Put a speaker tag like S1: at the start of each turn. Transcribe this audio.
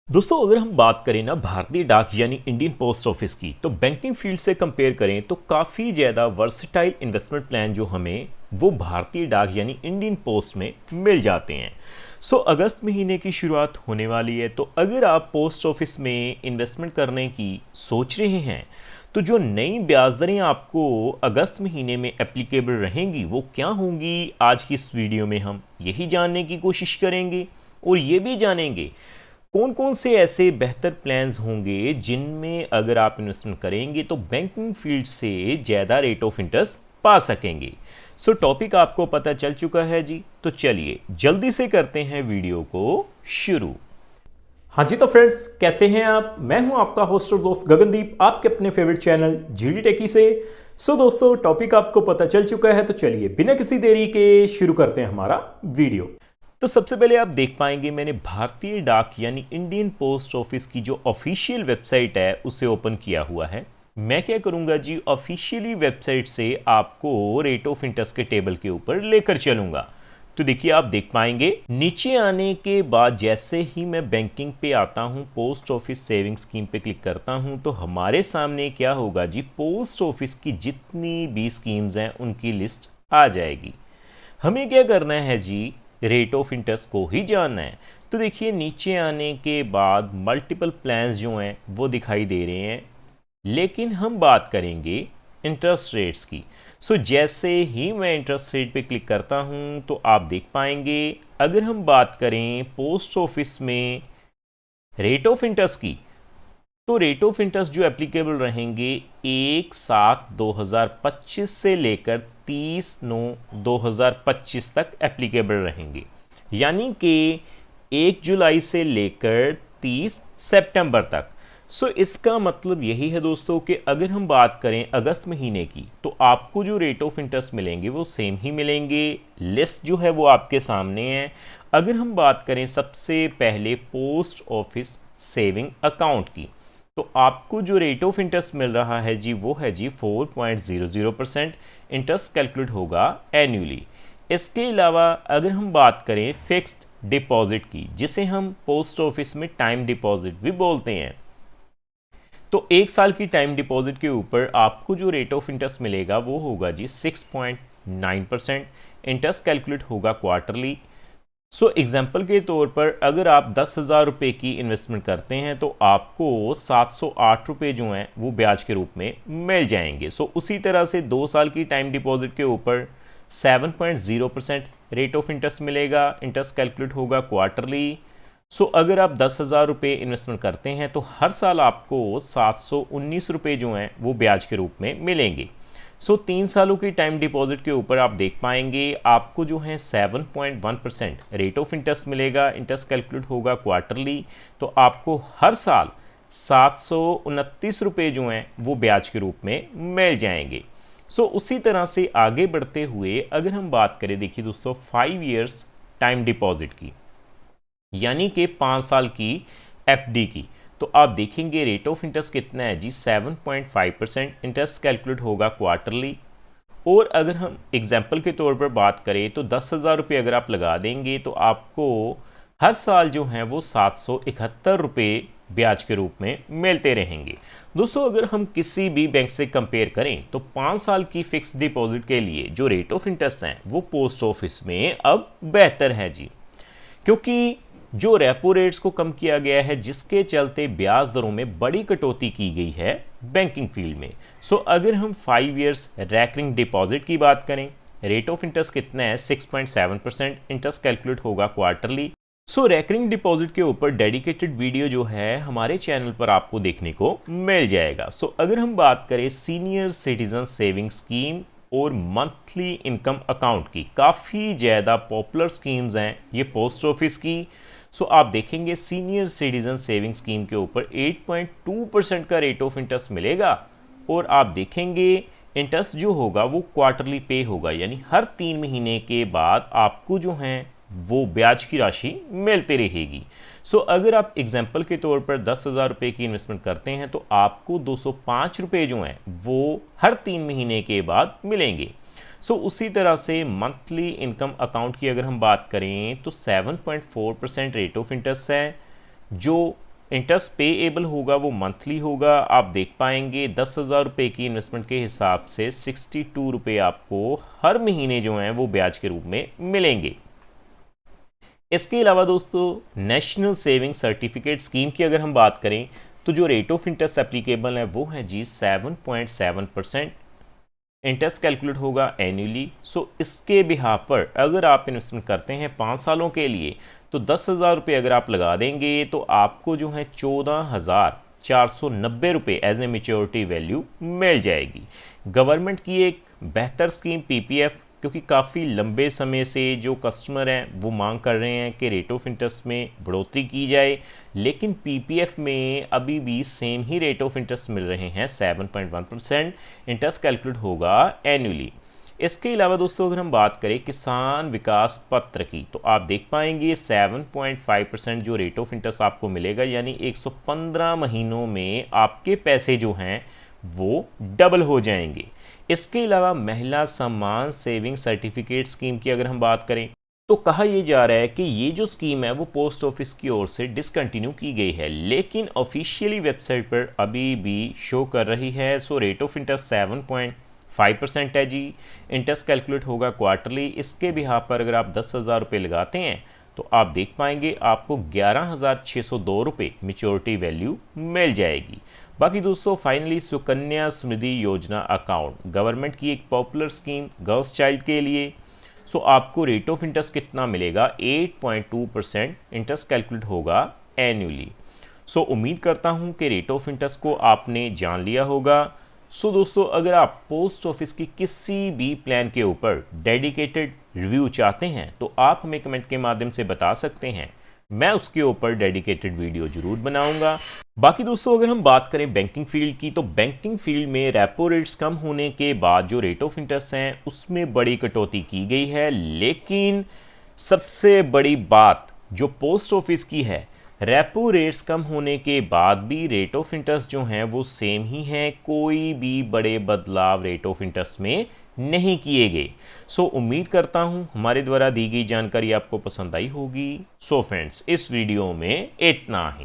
S1: दोस्तों अगर हम बात करें ना भारतीय डाक यानी इंडियन पोस्ट ऑफिस की, तो बैंकिंग फील्ड से कंपेयर करें तो काफ़ी ज़्यादा वर्सटाइल इन्वेस्टमेंट प्लान जो हमें वो भारतीय डाक यानी इंडियन पोस्ट में मिल जाते हैं। अगस्त महीने की शुरुआत होने वाली है, तो अगर आप पोस्ट ऑफिस में इन्वेस्टमेंट करने की सोच रहे हैं तो जो नई ब्याज दरें आपको अगस्त महीने में एप्लीकेबल रहेंगी वो क्या होंगी, आज की इस वीडियो में हम यही जानने की कोशिश करेंगे और ये भी जानेंगे कौन कौन से ऐसे बेहतर प्लान्स होंगे जिनमें अगर आप इन्वेस्टमेंट करेंगे तो बैंकिंग फील्ड से ज़्यादा रेट ऑफ इंटरेस्ट पा सकेंगे। टॉपिक आपको पता चल चुका है जी, तो चलिए जल्दी से करते हैं वीडियो को शुरू। हाँ जी, तो फ्रेंड्स कैसे हैं आप? मैं हूं आपका होस्ट और दोस्त गगनदीप, आपके अपने फेवरेट चैनल जीडी टेकी से। दोस्तों टॉपिक आपको पता चल चुका है, तो चलिए बिना किसी देरी के शुरू करते हैं हमारा वीडियो। सबसे पहले आप देख पाएंगे मैंने भारतीय डाक यानी इंडियन पोस्ट ऑफिस की जो ऑफिशियल वेबसाइट है उसे ओपन किया हुआ है। मैं क्या करूंगा जी, ऑफिशियली वेबसाइट से आपको रेट ऑफ इंटरेस्ट के टेबल के ऊपर लेकर चलूंगा। तो देखिए आप देख पाएंगे नीचे आने के बाद जैसे ही मैं बैंकिंग पे आता हूं, पोस्ट ऑफिस सेविंग स्कीम पे क्लिक करता हूं, तो हमारे सामने क्या होगा जी, पोस्ट ऑफिस की जितनी भी स्कीम्स हैं उनकी लिस्ट आ जाएगी। हमें क्या करना है जी, रेट ऑफ इंटरेस्ट को ही जानना है। तो देखिए नीचे आने के बाद मल्टीपल प्लान्स जो हैं वो दिखाई दे रहे हैं, लेकिन हम बात करेंगे इंटरेस्ट रेट्स की। जैसे ही मैं इंटरेस्ट रेट पे क्लिक करता हूं तो आप देख पाएंगे अगर हम बात करें पोस्ट ऑफिस में रेट ऑफ इंटरेस्ट की, तो रेट ऑफ इंटरेस्ट जो एप्लीकेबल रहेंगे 1/7/2025 से लेकर 30/9/2025 तक एप्लीकेबल रहेंगे, यानी कि 1 जुलाई से लेकर 30 सितंबर तक। इसका मतलब यही है दोस्तों कि अगर हम बात करें अगस्त महीने की, तो आपको जो रेट ऑफ इंटरेस्ट मिलेंगे वो सेम ही मिलेंगे। लिस्ट जो है वो आपके सामने है। अगर हम बात करें सबसे पहले पोस्ट ऑफिस सेविंग अकाउंट की, तो आपको जो रेट ऑफ इंटरेस्ट मिल रहा है जी वो है जी 4.00%। इंटरेस्ट कैलकुलेट होगा एनुअली। इसके अलावा अगर हम बात करें फिक्स्ड डिपॉजिट की, जिसे हम पोस्ट ऑफिस में टाइम डिपॉजिट भी बोलते हैं, तो 1 साल की टाइम डिपॉजिट के ऊपर आपको जो रेट ऑफ इंटरेस्ट मिलेगा वो होगा जी 6.9%। इंटरेस्ट कैलकुलेट होगा क्वार्टरली। एग्जाम्पल के तौर पर अगर आप 10,000 रुपये की इन्वेस्टमेंट करते हैं तो आपको 708 रुपये जो हैं वो ब्याज के रूप में मिल जाएंगे। उसी तरह से 2 साल की टाइम डिपॉजिट के ऊपर 7.0% रेट ऑफ इंटरेस्ट मिलेगा। इंटरेस्ट कैलकुलेट होगा क्वार्टरली। अगर आप 10,000 रुपये इन्वेस्टमेंट करते हैं तो हर साल आपको 719 रुपये जो हैं वो ब्याज के रूप में मिलेंगे। 3 सालों की टाइम डिपॉजिट के ऊपर आप देख पाएंगे आपको जो है 7.1% रेट ऑफ इंटरेस्ट मिलेगा। इंटरेस्ट कैलकुलेट होगा क्वार्टरली, तो आपको हर साल 729 रुपये जो हैं वो ब्याज के रूप में मिल जाएंगे। उसी तरह से आगे बढ़ते हुए अगर हम बात करें, देखिए दोस्तों 5 इयर्स टाइम डिपॉजिट की, यानी कि 5 साल की एफडी की, तो आप देखेंगे रेट ऑफ इंटरेस्ट कितना है जी 7.5%। इंटरेस्ट कैलकुलेट होगा क्वार्टरली। और अगर हम एग्जाम्पल के तौर पर बात करें तो 10,000 रुपये अगर आप लगा देंगे तो आपको हर साल जो है वो 771 रुपये ब्याज के रूप में मिलते रहेंगे। दोस्तों अगर हम किसी भी बैंक से कंपेयर करें तो 5 साल की फिक्स डिपॉजिट के लिए जो रेट ऑफ इंटरेस्ट हैं वो पोस्ट ऑफिस में अब बेहतर है जी, क्योंकि जो रेपो रेट्स को कम किया गया है, जिसके चलते ब्याज दरों में बड़ी कटौती की गई है बैंकिंग फील्ड में। अगर हम 5 इयर्स रैकरिंग डिपॉजिट की बात करें, रेट ऑफ इंटरेस्ट कितना है 6.7%। इंटरेस्ट कैलकुलेट होगा क्वार्टरली। रैकरिंग डिपॉजिट के ऊपर डेडिकेटेड वीडियो जो है हमारे चैनल पर आपको देखने को मिल जाएगा। अगर हम बात करें सीनियर सिटीजन सेविंग स्कीम और मंथली इनकम अकाउंट की, काफ़ी ज़्यादा पॉपुलर स्कीम्स हैं ये पोस्ट ऑफिस की। आप देखेंगे सीनियर सिटीजन सेविंग स्कीम के ऊपर 8.2% का रेट ऑफ इंटरेस्ट मिलेगा, और आप देखेंगे इंटरेस्ट जो होगा वो क्वार्टरली पे होगा, यानी हर 3 महीने के बाद आपको जो है वो ब्याज की राशि मिलती रहेगी। अगर आप एग्जाम्पल के तौर पर 10,000 रुपये की इन्वेस्टमेंट करते हैं तो आपको 205 रुपये जो हैं वो हर 3 महीने के बाद मिलेंगे। उसी तरह से मंथली इनकम अकाउंट की अगर हम बात करें तो 7.4% रेट ऑफ इंटरेस्ट है, जो इंटरेस्ट पेएबल होगा वो मंथली होगा। आप देख पाएंगे 10,000 रुपये की इन्वेस्टमेंट के हिसाब से 62 रुपये आपको हर महीने जो हैं वो ब्याज के रूप में मिलेंगे। इसके अलावा दोस्तों नेशनल सेविंग सर्टिफिकेट स्कीम की अगर हम बात करें तो जो रेट ऑफ इंटरेस्ट एप्लीकेबल है वो है जी 7.7%। इंटरेस्ट कैलकुलेट होगा एनुअली। सो इसके बिहाफ पर अगर आप इन्वेस्टमेंट करते हैं 5 सालों के लिए तो 10,000 रुपये अगर आप लगा देंगे तो आपको जो है 14,490 रुपये एज ए मेच्योरिटी वैल्यू मिल जाएगी। गवर्नमेंट की एक बेहतर स्कीम पीपीएफ, क्योंकि काफ़ी लंबे समय से जो कस्टमर हैं वो मांग कर रहे हैं कि रेट ऑफ इंटरेस्ट में बढ़ोतरी की जाए, लेकिन पीपीएफ में अभी भी सेम ही रेट ऑफ इंटरेस्ट मिल रहे हैं 7.1%। इंटरेस्ट कैलकुलेट होगा एनुअली। इसके अलावा दोस्तों अगर हम बात करें किसान विकास पत्र की तो आप देख पाएंगे 7.5% जो रेट ऑफ इंटरेस्ट आपको मिलेगा, यानी 115 महीनों में आपके पैसे जो हैं वो डबल हो जाएंगे। इसके अलावा महिला सम्मान सेविंग सर्टिफिकेट स्कीम की अगर हम बात करें तो कहा यह जा रहा है कि ये जो स्कीम है वो पोस्ट ऑफिस की ओर से डिसकंटिन्यू की गई है, लेकिन ऑफिशियली वेबसाइट पर अभी भी शो कर रही है। सो रेट ऑफ इंटरेस्ट 7.5% है जी। इंटरेस्ट कैलकुलेट होगा क्वार्टरली। इसके बिहाफ पर अगर आप 10,000 रुपये लगाते हैं तो आप देख पाएंगे आपको 11,602 रुपये मेच्योरिटी वैल्यू मिल जाएगी। बाकी दोस्तों फाइनली सुकन्या समृद्धि योजना अकाउंट गवर्नमेंट की एक पॉपुलर स्कीम गर्ल्स चाइल्ड के लिए। सो आपको रेट ऑफ इंटरेस्ट कितना मिलेगा 8.2%। इंटरेस्ट कैलकुलेट होगा एनुअली। सो उम्मीद करता हूं कि रेट ऑफ इंटरेस्ट को आपने जान लिया होगा। सो दोस्तों अगर आप पोस्ट ऑफिस की किसी भी प्लान के ऊपर डेडिकेटेड रिव्यू चाहते हैं तो आप हमें कमेंट के माध्यम से बता सकते हैं, मैं उसके ऊपर डेडिकेटेड वीडियो जरूर बनाऊंगा। बाकी दोस्तों अगर हम बात करें बैंकिंग फील्ड की तो बैंकिंग फील्ड में रेपो रेट्स कम होने के बाद जो रेट ऑफ इंटरेस्ट हैं उसमें बड़ी कटौती की गई है, लेकिन सबसे बड़ी बात जो पोस्ट ऑफिस की है, रेपो रेट्स कम होने के बाद भी रेट ऑफ इंटरेस्ट जो हैं वो सेम ही हैं, कोई भी बड़े बदलाव रेट ऑफ इंटरेस्ट में नहीं किए गए। सो उम्मीद करता हूं हमारे द्वारा दी गई जानकारी आपको पसंद आई होगी। सो फ्रेंड्स इस वीडियो में इतना ही।